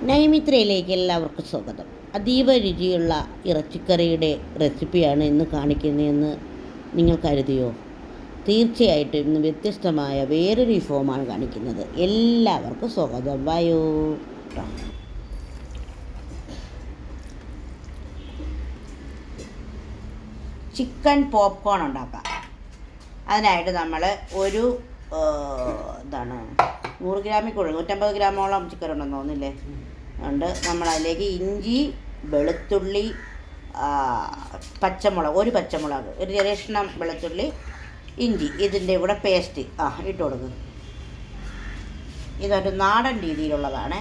നൈമിത്രയിലേക്ക് എല്ലാവർക്കും സ്വാഗതം. അതീവ രുചിയുള്ള ഇറച്ചിക്കറിയുടെ റെസിപ്പിയാണ് ഇന്ന് കാണിക്കുന്നതെന്ന് നിങ്ങൾ കരുതിയോ? തീർച്ചയായിട്ടും ഇന്ന് വ്യത്യസ്തമായ വേറൊരു വിഭവമാണ് കാണിക്കുന്നത്. എല്ലാവർക്കും സ്വാഗതം. വായോ. ചിക്കൻ പോപ്കോൺ ഉണ്ടാക്കാം. അതിനായിട്ട് നമ്മൾ ഒരു 100 ഗ്രാമിൽ കൂടുതൽ 150 ഗ്രാമോളം ചിക്കൻ ഉണ്ടെന്ന് തോന്നില്ലേ ഉണ്ട്. നമ്മളതിലേക്ക് ഇഞ്ചി, വെളുത്തുള്ളി, പച്ചമുളക്, ഒരു പച്ചമുളക്, ഒരു ചെറിയ കഷ്ണം വെളുത്തുള്ളി, ഇഞ്ചി, ഇതിൻ്റെ കൂടെ പേസ്റ്റ് ഇട്ട് കൊടുക്കും. ഇതൊരു നാടൻ രീതിയിലുള്ളതാണ്.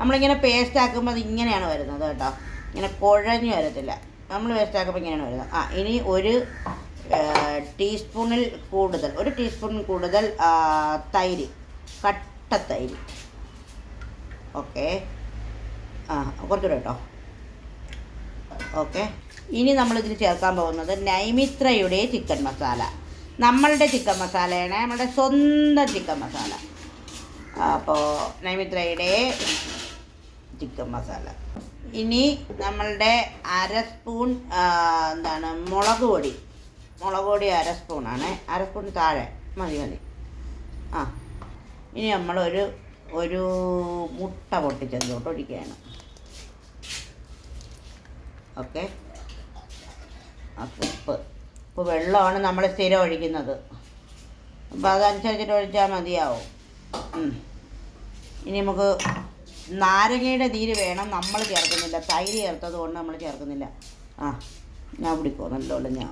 നമ്മളിങ്ങനെ പേസ്റ്റ് ആക്കുമ്പോൾ അത് ഇങ്ങനെയാണ് വരുന്നത് കേട്ടോ, ഇങ്ങനെ കുഴഞ്ഞു വരത്തില്ല. നമ്മൾ പേസ്റ്റ് ആക്കുമ്പോൾ ഇങ്ങനെയാണ് വരുന്നത്. ഇനി ഒരു ടീസ്പൂണിൽ കൂടുതൽ തൈര്, കട്ട തൈര്. ഓക്കെ, കുറച്ചുകൂടെ കേട്ടോ. ഓക്കെ, ഇനി നമ്മളിതിൽ ചേർക്കാൻ പോകുന്നത് നൈമിത്രയുടെ ചിക്കൻ മസാല. നമ്മളുടെ ചിക്കൻ മസാലയാണ്, നമ്മളുടെ സ്വന്തം ചിക്കൻ മസാല. അപ്പോൾ നൈമിത്രയുടെ ചിക്കൻ മസാല. ഇനി നമ്മളുടെ 1/2 സ്പൂൺ മുളക് പൊടി. മുളക് പൊടി 1/2 സ്പൂണാണ്, 1/2 സ്പൂൺ താഴെ മതി. ഇനി ഒരു മുട്ട പൊട്ടിച്ചതിലോട്ട് ഒഴിക്കുകയാണ്. ഓക്കെ, ഉപ്പ് വെള്ളമാണ് നമ്മൾ സ്ഥിരം ഒഴിക്കുന്നത്, അപ്പോൾ അതനുസരിച്ചിട്ട് ഒഴിച്ചാൽ മതിയാവും. ഇനി നമുക്ക് നാരങ്ങയുടെ നീര് വേണം, നമ്മൾ ചേർക്കുന്നില്ല. തൈര് ചേർത്തത് കൊണ്ട് നമ്മൾ ചേർക്കുന്നില്ല. ഞാൻ പിടിക്കോ നല്ലോണം, ഞാൻ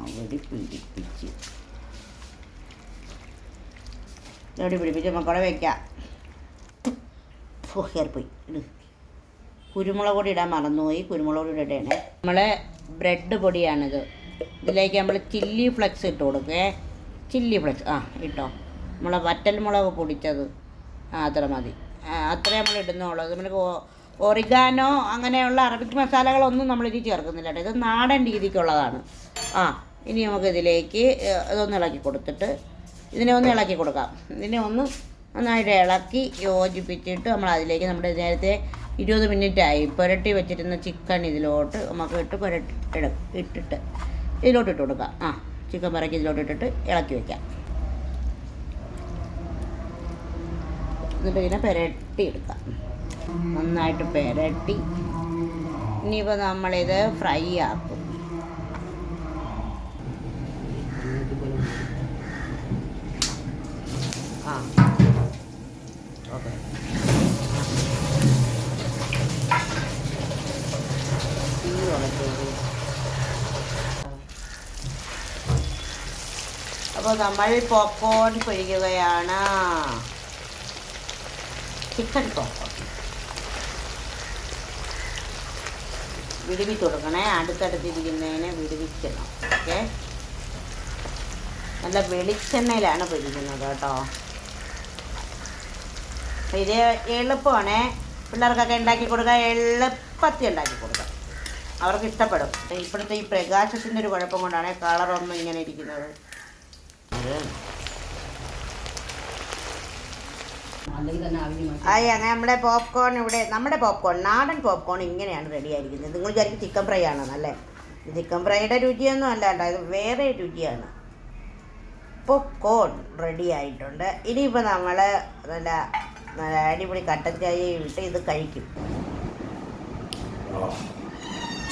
പിടിപ്പിച്ച് മക്കളെ വയ്ക്കാം. കയറിപ്പോയി. കുരുമുളക് പൊടി ഇടാൻ മറന്നുപോയി, കുരുമുളക് പൊടി ഇടണേ. നമ്മളെ ബ്രെഡ് പൊടിയാണിത്. ഇതിലേക്ക് നമ്മൾ ചില്ലി ഫ്ലെക്സ് ഇട്ട് കൊടുക്കേ. ചില്ലി ഫ്ലെക്സ് ഇട്ടോ. നമ്മളെ വറ്റൽ മുളക് പൊടിച്ചത് അത്ര മതി. അത്രേ നമ്മൾ ഇടുന്നുള്ളൂ. നമ്മൾ ഒറിഗാനോ അങ്ങനെയുള്ള അറബിക് മസാലകളൊന്നും നമ്മളിത് ചേർക്കുന്നില്ല കേട്ടോ. ഇത് നാടൻ രീതിക്കുള്ളതാണ്. ഇനി നമുക്ക് ഇതിലേക്ക് ഇതൊന്ന് ഇളക്കി കൊടുത്തിട്ട് ഇതിനെ ഒന്ന് ഇളക്കി കൊടുക്കാം. ഇതിനെ ഒന്ന് നന്നായിട്ട് ഇളക്കി യോജിപ്പിച്ചിട്ട് നമ്മൾ അതിലേക്ക് നമ്മുടെ നേരത്തെ 20 മിനിറ്റായി പുരട്ടി വെച്ചിരുന്ന ചിക്കൻ ഇതിലോട്ട് നമുക്ക് ഇട്ടിട്ട് ഇതിലോട്ട് ഇട്ട് കൊടുക്കാം. ചിക്കൻ പറക്കി ഇതിലോട്ട് ഇട്ടിട്ട് ഇളക്കി വയ്ക്കാം. എന്നിട്ട് ഇതിനെ പുരട്ടി എടുക്കാം. നന്നായിട്ട് പുരട്ടി ഇനിയിപ്പോൾ നമ്മളിത് ഫ്രൈ ആക്കും. ഓക്കെ, അപ്പോൾ നമ്മൾ പോപ്കോൺ പൊരിക്കുകയാണ്. ചിക്കൻ പോപ്കോൺ വിടുവിച്ച് കൊടുക്കണേ. അടുത്തടുത്തിരിക്കുന്നതിനെ വിടുവിക്കണം. ഓക്കെ, നല്ല വെളിച്ചെണ്ണയിലാണ് പൊരിക്കുന്നത് കേട്ടോ. ഇത് എളുപ്പമാണേ, പിള്ളേർക്കൊക്കെ ഉണ്ടാക്കി കൊടുക്കുക, എളുപ്പത്തിൽ ഉണ്ടാക്കി കൊടുക്കുക, അവർക്ക് ഇഷ്ടപ്പെടും. ഇപ്പോഴത്തെ ഈ പ്രകാശത്തിൻ്റെ ഒരു കുഴപ്പം കൊണ്ടാണ് കളറൊന്നും ഇങ്ങനെ ഇരിക്കുന്നത്. അങ്ങനെ നമ്മുടെ പോപ്കോൺ നമ്മുടെ പോപ്കോൺ, നാടൻ പോപ്കോൺ ഇങ്ങനെയാണ് റെഡി ആയിരിക്കുന്നത്. നിങ്ങൾ വിചാരിക്കും ചിക്കൻ ഫ്രൈ ആണെന്നല്ലേ? ചിക്കൻ ഫ്രൈയുടെ രുചിയൊന്നും അല്ല കേട്ടോ, ഇത് വേറെ രുചിയാണ്. പോപ്കോൺ റെഡി ആയിട്ടുണ്ട്. ഇനിയിപ്പോൾ നമ്മൾ നല്ല അടിപൊളി കട്ടൻ ചായയും ഇട്ട് ഇത് കഴിക്കും.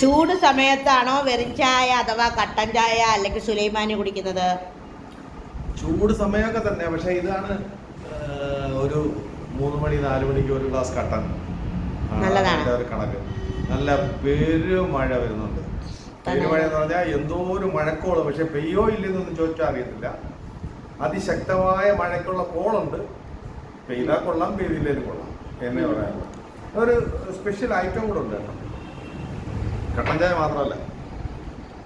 ചൂട് സമയത്താണോ വെറും ചായ അഥവാ കട്ടൻ ചായ അല്ലെങ്കിൽ സുലൈമാനി കുടിക്കുന്നത്? ചൂട് സമയമൊക്കെ തന്നെ, പക്ഷേ ഇതാണ് ഒരു 3 മണി 4 മണിക്ക് ഒരു ഗ്ലാസ് കട്ടൻ നല്ലതാണ്. ഒരു കണക്ക് നല്ല പെരുമഴ വരുന്നുണ്ട്. പെരുമഴ എന്ന് പറഞ്ഞാൽ എന്തോ ഒരു മഴക്കോള്, പക്ഷെ പെയ്യോ ഇല്ലെന്നൊന്നും ചോദിച്ചാൽ അറിയത്തില്ല. അതിശക്തമായ മഴക്കുള്ള കോളുണ്ട്. പെയ്താൽ കൊള്ളാം, പെയ്തില്ലേലും കൊള്ളാം എന്നേ പറയാനുള്ളൂ. ഒരു സ്പെഷ്യൽ ഐറ്റം കൂടെ ഉണ്ട് കേട്ടോ, കട്ടൻ ചായ മാത്രമല്ല.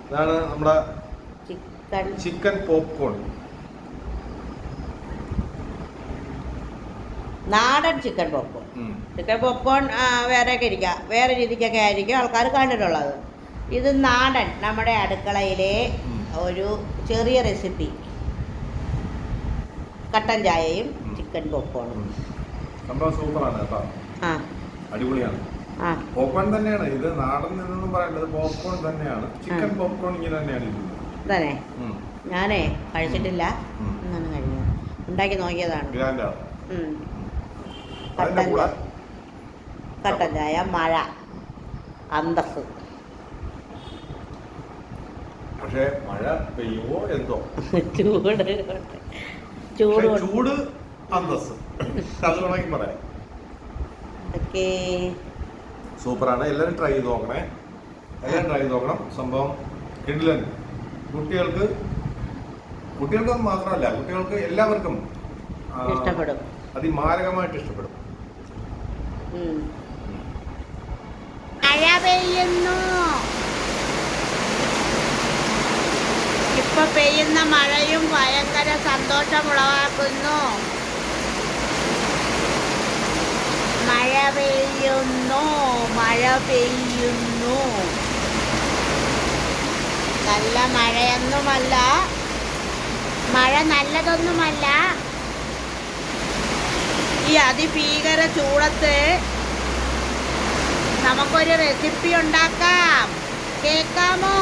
ഇതാണ് നമ്മുടെ ചിക്കൻ പോപ്കോൺ, നാടൻ ചിക്കൻ പോപ്കോൺ. ചിക്കൻ പോപ്കോൺ വേറെയൊക്കെ ഇരിക്കാം, വേറെ രീതിക്കൊക്കെ ആയിരിക്കും ആൾക്കാർ കണ്ടിട്ടുള്ളത്. ഇത് നാടൻ, നമ്മുടെ അടുക്കളയിലെ ഒരു ചെറിയ റെസിപ്പി. കട്ടൻ ചായയും ചിക്കൻ പോപ്കോണും സംഭവം സൂപ്പറാണ് കേട്ടോ. അടിപൊളിയാണ്. ആ പോപ്കോൺ തന്നെയാണ് ഇത്, നാടൻ എന്നൊന്നും പറയേണ്ടത് പോപ്കോൺ തന്നെയാണ്. ചിക്കൻ പോപ്കോൺ ഇങ്ങനെ തന്നെയാണ് ഇത്. തന്നെ ഞാനേ കഴിച്ചിട്ടില്ല, ഒന്നും കഴിഞ്ഞു ഉണ്ടാക്കി നോക്കിയതാണ്. ഗ്രാൻഡാണ്. കട്ടൻ കട്ടൻ ചായ, മഴ, അന്തസ്. പക്ഷേ മഴ പെയ്യുമോ എന്തോ, ചൂട് ചൂട് ചൂട് അന്തസ് അത് വേണമെങ്കിൽ പറയാം. ഓക്കേ, സൂപ്പറാണ്. എല്ലാവരും ട്രൈ ചെയ്ത് നോക്കണേ, എല്ലാവരും ട്രൈ ചെയ്ത് നോക്കണം. സംഭവം കിടിലൻ. കുട്ടികൾക്ക് മാത്രമല്ല, കുട്ടികൾക്ക് എല്ലാവർക്കും ഇഷ്ടപ്പെടും, അതിമാരകമായിട്ട് ഇഷ്ടപ്പെടും. മഴ പെയ്യുന്നു. ഇപ്പൊ പെയ്യുന്ന മഴയും ഭയങ്കര സന്തോഷമുളവാക്കുന്നു. മഴ പെയ്യുന്നു, മഴ പെയ്യുന്നു. നല്ല മഴയൊന്നുമല്ല, മഴ നല്ലതൊന്നുമല്ല. ഈ അതിഭീകര ചൂടത്ത് നമുക്കൊരു റെസിപ്പി ഉണ്ടാക്കാം, കേൾക്കാമോ?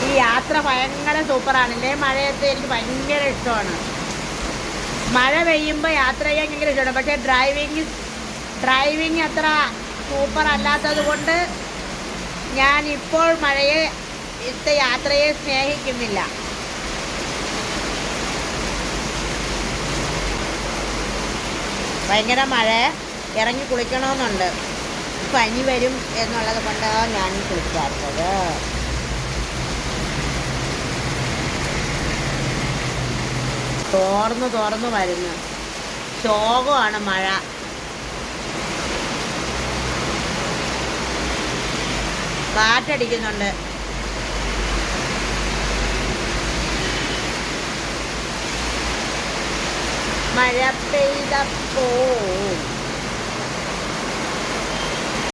ഈ യാത്ര ഭയങ്കര സൂപ്പറാണല്ലേ, മഴയത്ത് എനിക്ക് ഭയങ്കര ഇഷ്ടമാണ്. മഴ പെയ്യുമ്പോൾ യാത്ര ചെയ്യാൻ ഭയങ്കര ഇഷ്ടമാണ്. പക്ഷേ ഡ്രൈവിങ് അത്ര സൂപ്പർ അല്ലാത്തത് കൊണ്ട് ഞാൻ ഇപ്പോൾ യാത്രയെ സ്നേഹിക്കുന്നില്ല. ഭയങ്കര മഴ, ഇറങ്ങി കുളിക്കണമെന്നുണ്ട്. പനി വരും എന്നുള്ളത് കൊണ്ടാണ് ഞാൻ കുളിക്കാത്തത്. തോർന്നു വരുന്നു. ശോകമാണ് മഴ. കാറ്റടിക്കുന്നുണ്ട്. മഴ പെയ്തപ്പോൾ